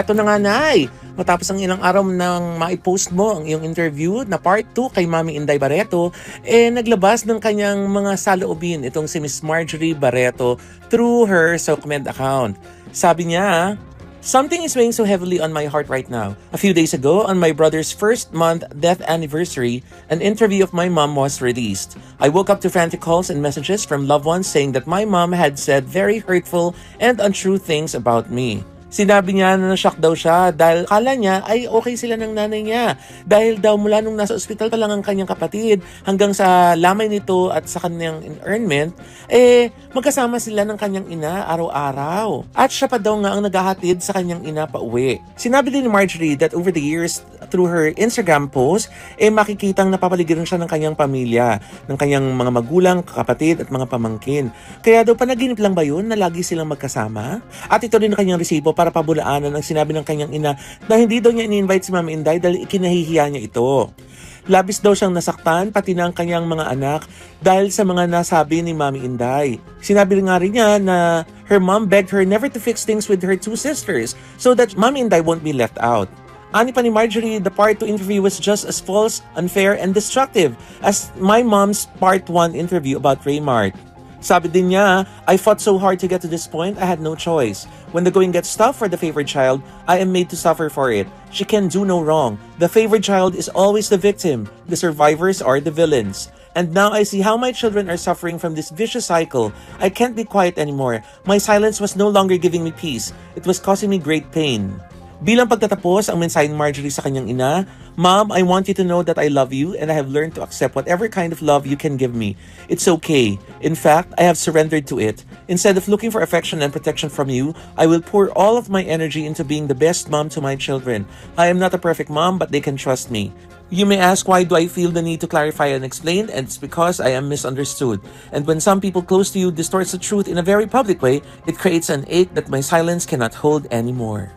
Ito na nga, Nay. Matapos ang ilang araw nang maipost mo ang iyong interview na part 2 kay Mami Inday Barreto, naglabas ng kanyang mga saloobin itong si Miss Marjorie Barreto through her Sokmed account. Sabi niya, "Something is weighing so heavily on my heart right now. A few days ago, on my brother's first month death anniversary, an interview of my mom was released. I woke up to frantic calls and messages from loved ones saying that my mom had said very hurtful and untrue things about me." Sinabi niya na na-shock daw siya dahil kala niya ay okay sila ng nanay niya. Dahil daw mula nung nasa ospital pa lang ang kanyang kapatid hanggang sa lamay nito at sa kanyang internment, magkasama sila ng kanyang ina araw-araw. At siya pa daw nga ang naghahatid sa kanyang ina pa uwi. Sinabi din ni Marjorie that over the years, through her Instagram post, makikitang napapaligiran siya ng kanyang pamilya, ng kanyang mga magulang, kapatid at mga pamangkin. Kaya daw panaginip lang ba yun na lagi silang magkasama? At ito rin ang kanyang resibo para pabulaanan ang sinabi ng kanyang ina na hindi daw niya ini-invite si Mami Inday dahil ikinahihiya niya ito. Labis daw siyang nasaktan pati na ang kanyang mga anak dahil sa mga nasabi ni Mami Inday. Sinabi nga rin niya na her mom begged her never to fix things with her two sisters so that Mami Inday won't be left out. Ani pa ni Marjorie, the part 2 interview was just as false, unfair, and destructive as my mom's part 1 interview about Raymart. Sabi din niya, "I fought so hard to get to this point, I had no choice. When the going gets tough for the favorite child, I am made to suffer for it. She can do no wrong. The favorite child is always the victim. The survivors are the villains. And now I see how my children are suffering from this vicious cycle. I can't be quiet anymore. My silence was no longer giving me peace. It was causing me great pain." Bilang pagtatapos ang mensahe ni Marjorie sa kanyang ina, "Mom, I want you to know that I love you and I have learned to accept whatever kind of love you can give me. It's okay. In fact, I have surrendered to it. Instead of looking for affection and protection from you, I will pour all of my energy into being the best mom to my children. I am not a perfect mom, but they can trust me. You may ask, why do I feel the need to clarify and explain? And it's because I am misunderstood. And when some people close to you distorts the truth in a very public way, it creates an ache that my silence cannot hold anymore."